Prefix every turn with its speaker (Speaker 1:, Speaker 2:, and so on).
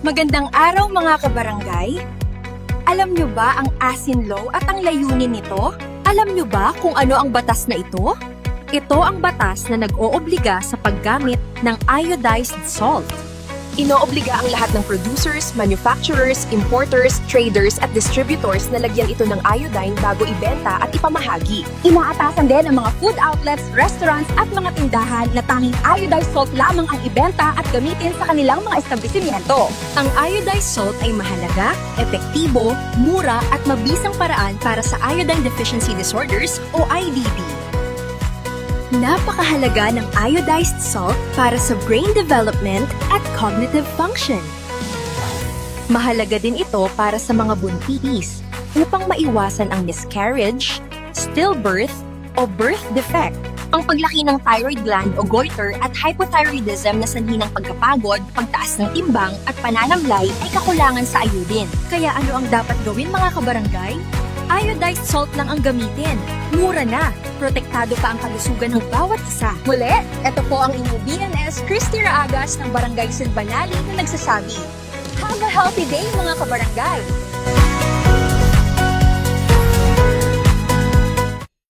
Speaker 1: Magandang araw mga kabarangay! Alam nyo ba ang Asin Law at ang layunin nito? Alam nyo ba kung ano ang batas na ito? Ito ang batas na nag-oobliga sa paggamit ng iodized salt. Inoobliga ang lahat ng producers, manufacturers, importers, traders at distributors na lagyan ito ng iodine bago ibenta at ipamahagi.
Speaker 2: Inaatasan din ang mga food outlets, restaurants at mga tindahan na tanging iodized salt lamang ang ibenta at gamitin sa kanilang mga establishmento.
Speaker 1: Ang iodized salt ay mahalaga, epektibo, mura at mabisang paraan para sa iodine deficiency disorders o IDD. Napakahalaga ng iodized salt para sa brain development at cognitive function. Mahalaga din ito para sa mga buntis upang maiwasan ang miscarriage, stillbirth, o birth defect. Ang paglaki ng thyroid gland o goiter at hypothyroidism na sanhi ng pagkapagod, pagtaas ng timbang at pananamlay ay kakulangan sa iodine. Kaya ano ang dapat gawin mga kabarangay? Iodized salt lang ang gamitin. Mura na. Protektado pa ang kalusugan ng bawat isa.
Speaker 2: Muli, ito po ang inyong BNS Christy Raagas ng Barangay Silbanali na nagsasabi, have a healthy day mga kabarangay!